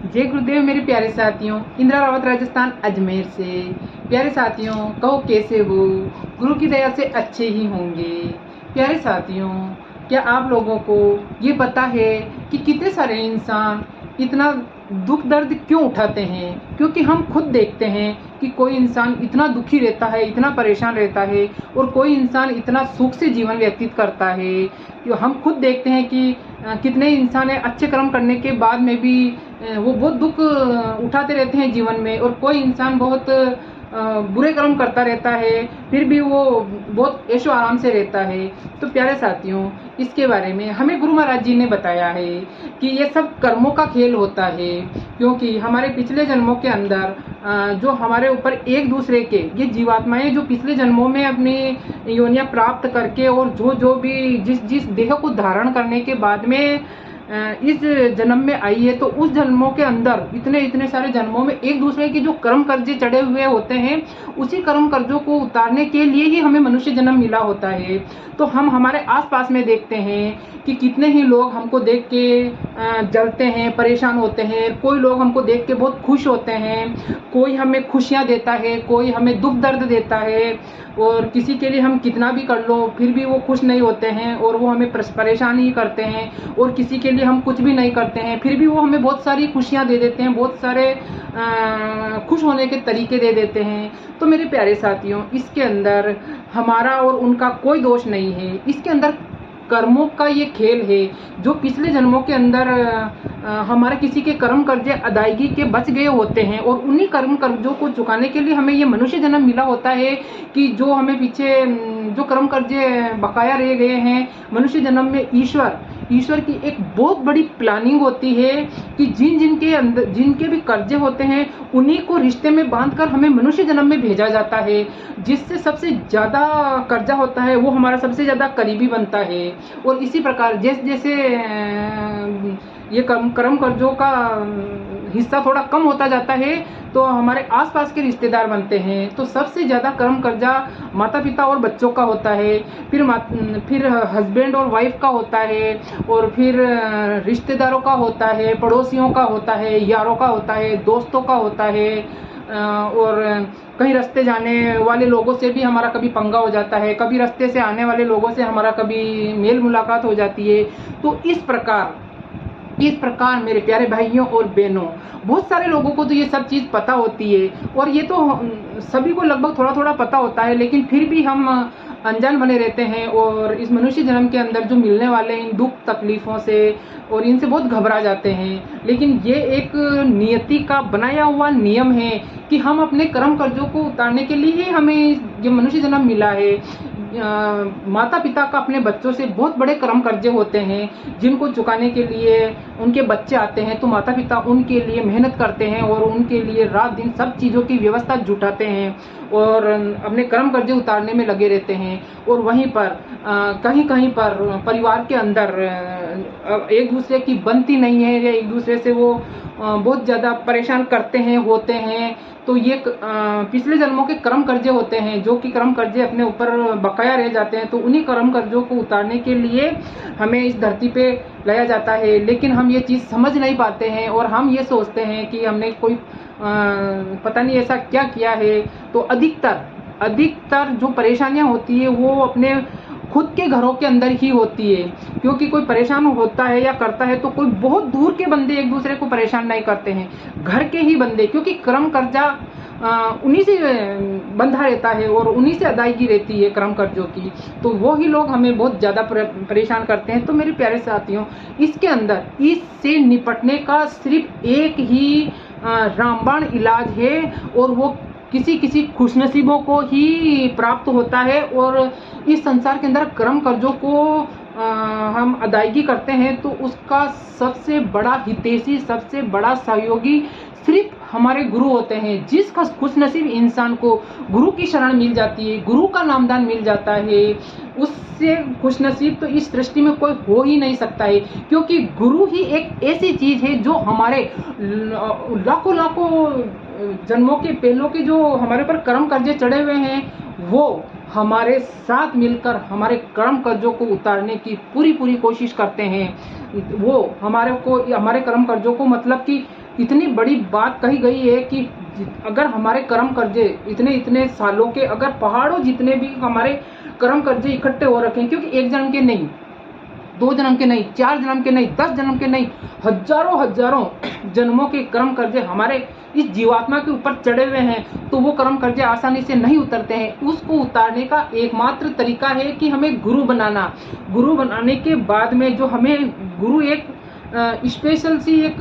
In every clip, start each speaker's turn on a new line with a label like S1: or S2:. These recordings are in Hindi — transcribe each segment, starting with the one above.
S1: जय गुरुदेव मेरे प्यारे साथियों, इंदिरा रावत राजस्थान अजमेर से। प्यारे साथियों, कहो कैसे हो? गुरु की दया से अच्छे ही होंगे। प्यारे साथियों, क्या आप लोगों को ये पता है कि कितने सारे इंसान इतना दुख दर्द क्यों उठाते हैं? क्योंकि हम खुद देखते हैं कि कोई इंसान इतना दुखी रहता है, इतना परेशान रहता है, और कोई इंसान इतना सुख से जीवन व्यतीत करता है। हम खुद देखते हैं कि कितने इंसान है अच्छे कर्म करने के बाद में भी वो बहुत दुख उठाते रहते हैं जीवन में, और कोई इंसान बहुत बुरे कर्म करता रहता है, फिर भी वो बहुत ऐशो आराम से रहता है। तो प्यारे साथियों, इसके बारे में हमें गुरु महाराज जी ने बताया है कि ये सब कर्मों का खेल होता है। क्योंकि हमारे पिछले जन्मों के अंदर जो हमारे ऊपर एक दूसरे के ये जीवात्माएं जो पिछले जन्मों में अपनी योनियां प्राप्त करके और जो भी जिस देह को धारण करने के बाद में इस जन्म में आई है, तो उस जन्मों के अंदर इतने सारे जन्मों में एक दूसरे के जो कर्म कर्जे चढ़े हुए होते हैं, उसी कर्म कर्जों को उतारने के लिए ही हमें मनुष्य जन्म मिला होता है। तो हम हमारे आसपास में देखते हैं कि कितने ही लोग हमको देख के जलते हैं, परेशान होते हैं। कोई लोग हमको देख के बहुत खुश होते हैं, कोई हमें खुशियाँ देता है, कोई हमें दुख दर्द देता है, और किसी के लिए हम कितना भी कर लो फिर भी वो खुश नहीं होते हैं और वो हमें परेशान ही करते हैं। और किसी के लिए हम कुछ भी नहीं करते हैं फिर भी वो हमें बहुत सारी खुशियाँ दे देते हैं, बहुत सारे खुश होने के तरीके दे देते हैं। तो मेरे प्यारे साथियों, इसके अंदर हमारा और उनका कोई दोष नहीं है। इसके अंदर कर्मों का ये खेल है, जो पिछले जन्मों के अंदर हमारे किसी के कर्म कर्जे अदायगी के बच गए होते हैं, और उन्हीं कर्म कर्जों को चुकाने के लिए हमें ये मनुष्य जन्म मिला होता है कि जो हमें पीछे जो कर्म कर्जे बकाया रह गए हैं, मनुष्य जन्म में ईश्वर की एक बहुत बड़ी प्लानिंग होती है कि जिनके अंदर जिनके भी कर्जे होते हैं उन्हीं को रिश्ते में बांधकर हमें मनुष्य जन्म में भेजा जाता है। जिससे सबसे ज़्यादा कर्जा होता है वो हमारा सबसे ज़्यादा करीबी बनता है। और इसी प्रकार जैसे जैसे ये कर्म कर्जों का हिस्सा थोड़ा कम होता जाता है, तो हमारे आसपास के रिश्तेदार बनते हैं। तो सबसे ज़्यादा कर्म कर्जा माता पिता और बच्चों का होता है, फिर हस्बैंड और वाइफ का होता है, और फिर रिश्तेदारों का होता है, पड़ोसियों का होता है, यारों का होता है, दोस्तों का होता है, और कहीं रास्ते जाने वाले लोगों से भी हमारा कभी पंगा हो जाता है, कभी रास्ते से आने वाले लोगों से हमारा कभी मेल मुलाकात हो जाती है। तो इस प्रकार मेरे प्यारे भाइयों और बहनों, बहुत सारे लोगों को तो ये सब चीज़ पता होती है, और ये तो सभी को लगभग थोड़ा थोड़ा पता होता है, लेकिन फिर भी हम अनजान बने रहते हैं। और इस मनुष्य जन्म के अंदर जो मिलने वाले इन दुख तकलीफ़ों से और इनसे बहुत घबरा जाते हैं। लेकिन ये एक नियति का बनाया हुआ नियम है कि हम अपने कर्म कर्जों को उतारने के लिए ही हमें ये मनुष्य जन्म मिला है। माता पिता का अपने बच्चों से बहुत बड़े कर्म कर्जे होते हैं, जिनको चुकाने के लिए उनके बच्चे आते हैं, तो माता पिता उनके लिए मेहनत करते हैं और उनके लिए रात दिन सब चीज़ों की व्यवस्था जुटाते हैं और अपने कर्म कर्जे उतारने में लगे रहते हैं। और वहीं पर कहीं कहीं पर परिवार के अंदर एक दूसरे की बनती नहीं है, या एक दूसरे से वो बहुत ज़्यादा परेशान करते होते हैं। तो ये पिछले जन्मों के कर्म कर्जे होते हैं, जो कि कर्म कर्जे अपने ऊपर बकाया रह जाते हैं। तो उन्हीं कर्म कर्जों को उतारने के लिए हमें इस धरती पे लाया जाता है। लेकिन हम ये चीज़ समझ नहीं पाते हैं, और हम ये सोचते हैं कि हमने कोई पता नहीं ऐसा क्या किया है। तो अधिकतर जो परेशानियां होती है वो अपने खुद के घरों के अंदर ही होती है। क्योंकि कोई परेशान होता है या करता है तो कोई बहुत दूर के बंदे एक दूसरे को परेशान नहीं करते हैं, घर के ही बंदे, क्योंकि कर्म कर्जा उन्हीं से बंधा रहता है और उन्हीं से अदायगी रहती है कर्म कर्जों की। तो वो ही लोग हमें बहुत ज़्यादा परेशान करते हैं। तो मेरे प्यारे साथियों, इसके अंदर इससे निपटने का सिर्फ एक ही रामबाण इलाज है, और वो किसी खुशनसीबों को ही प्राप्त होता है। और इस संसार के अंदर कर्म कर्जों को हम अदायगी करते हैं, तो उसका सबसे बड़ा हितैषी, सबसे बड़ा सहयोगी सिर्फ हमारे गुरु होते हैं। जिस खुशनसीब इंसान को गुरु की शरण मिल जाती है, गुरु का नामदान मिल जाता है, उससे खुशनसीब तो इस सृष्टि में कोई हो ही नहीं सकता है। क्योंकि गुरु ही एक ऐसी चीज़ है जो हमारे लाखों जन्मों के पहलों के जो हमारे पर कर्म कर्जे चढ़े हुए हैं, वो हमारे साथ मिलकर हमारे कर्म कर्जों को उतारने की पूरी कोशिश करते हैं। वो हमारे कर्म कर्जों को मतलब कि इतनी बड़ी बात कही गई है कि अगर हमारे कर्म कर्जे इतने इतने सालों के, अगर पहाड़ों जितने भी हमारे कर्म कर्जे इकट्ठे हो रखे हैं, क्योंकि एक जन्म के नहीं, 2 जन्म के नहीं, 4 जन्म के नहीं, 10 जन्म के नहीं, हजारों हजारों जन्मों के कर्म कर्जे हमारे इस जीवात्मा के ऊपर चढ़े हुए हैं, तो वो कर्म कर्जे आसानी से नहीं उतरते हैं। उसको उतारने का एकमात्र तरीका है कि हमें गुरु बनाना। गुरु बनाने के बाद में जो हमें गुरु एक स्पेशल सी एक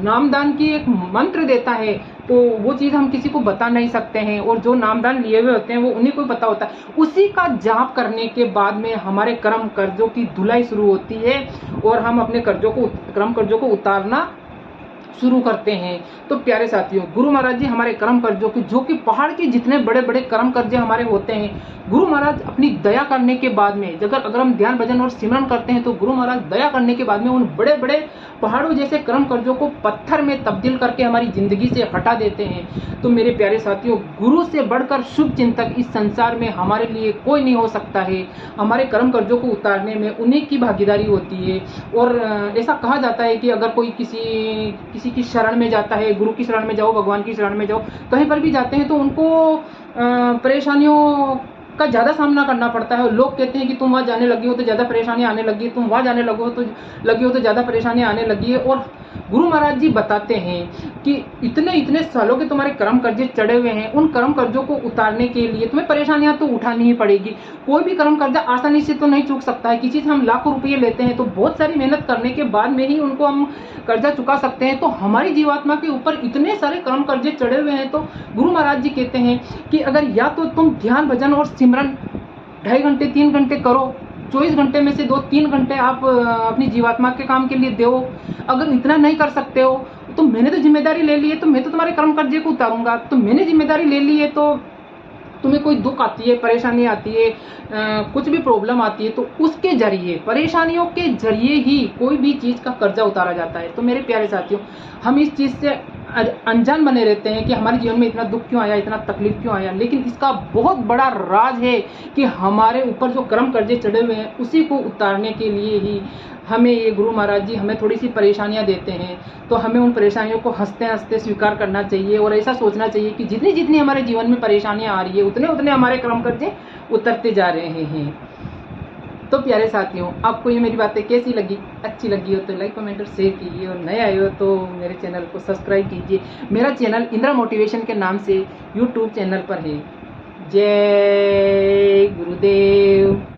S1: नामदान की एक मंत्र देता है, तो वो चीज़ हम किसी को बता नहीं सकते हैं, और जो नामदान लिए हुए होते हैं वो उन्हीं को पता होता है। उसी का जाप करने के बाद में हमारे कर्म कर्जों की धुलाई शुरू होती है और हम अपने कर्म कर्जों को उतारना शुरू करते हैं। तो प्यारे साथियों, गुरु महाराज जी हमारे कर्म कर्जों की, जो कि पहाड़ के जितने बड़े बड़े कर्म कर्जे हमारे होते हैं, गुरु महाराज अपनी दया करने के बाद में, अगर हम ध्यान भजन और सिमरन करते हैं तो गुरु महाराज दया करने के बाद में उन बड़े बड़े पहाड़ों जैसे कर्म कर्जों को पत्थर में तब्दील करके हमारी जिंदगी से हटा देते हैं। तो मेरे प्यारे साथियों, गुरु से बढ़कर शुभ चिंतक इस संसार में हमारे लिए कोई नहीं हो सकता है। हमारे कर्म कर्जों को उतारने में उन्हीं की भागीदारी होती है। और ऐसा कहा जाता है कि अगर कोई किसी की शरण में जाता है, गुरु की शरण में जाओ, भगवान की शरण में जाओ, कहीं पर भी जाते हैं तो उनको परेशानियों का ज़्यादा सामना करना पड़ता है। लोग कहते हैं कि तुम वहाँ जाने लगी हो तो ज़्यादा परेशानी आने लगी, तुम वहाँ जाने लगी हो तो ज़्यादा परेशानी आने लगी है। और गुरु महाराज जी बताते हैं कि इतने इतने सालों के तुम्हारे कर्म कर्जे चढ़े हुए हैं, उन कर्म कर्जों को उतारने के लिए तुम्हें परेशानियां तो उठानी ही पड़ेगी। कोई भी कर्म कर्जा आसानी से तो नहीं चूक सकता है। किसी से हम लाखों रुपये लेते हैं तो बहुत सारी मेहनत करने के बाद में ही उनको हम कर्जा चुका सकते हैं। तो हमारी जीवात्मा के ऊपर इतने सारे कर्म कर्जे चढ़े हुए हैं, तो गुरु महाराज जी कहते हैं कि अगर या तो तुम ध्यान भजन और सिमरन 2.5 घंटे 3 घंटे करो, 24 घंटे में से 2-3 घंटे आप अपनी जीवात्मा के काम के लिए दो। अगर इतना नहीं कर सकते हो तो मैंने तो जिम्मेदारी ले ली है, तो मैं तो तुम्हारे कर्म कर्जे को उतारूंगा। तो मैंने जिम्मेदारी ले ली है, तो तुम्हें कोई दुख आती है, परेशानी आती है, कुछ भी प्रॉब्लम आती है, तो उसके जरिए, परेशानियों के जरिए ही कोई भी चीज़ का कर्जा उतारा जाता है। तो मेरे प्यारे साथियों, हम इस चीज़ से अनजान बने रहते हैं कि हमारे जीवन में इतना दुख क्यों आया, इतना तकलीफ क्यों आया, लेकिन इसका बहुत बड़ा राज है कि हमारे ऊपर जो कर्म कर्जे चढ़े हुए हैं उसी को उतारने के लिए ही हमें ये गुरु महाराज जी हमें थोड़ी सी परेशानियां देते हैं। तो हमें उन परेशानियों को हंसते हंसते स्वीकार करना चाहिए और ऐसा सोचना चाहिए कि जितनी जितनी हमारे जीवन में परेशानियां आ रही है उतने उतने हमारे कर्म कर्जे उतरते जा रहे हैं। तो प्यारे साथियों, आपको ये मेरी बातें कैसी लगी? अच्छी लगी हो तो लाइक कमेंट और शेयर कीजिए, और नए आए हो तो मेरे चैनल को सब्सक्राइब कीजिए। मेरा चैनल इंदिरा मोटिवेशन के नाम से यूट्यूब चैनल पर है। जय गुरुदेव।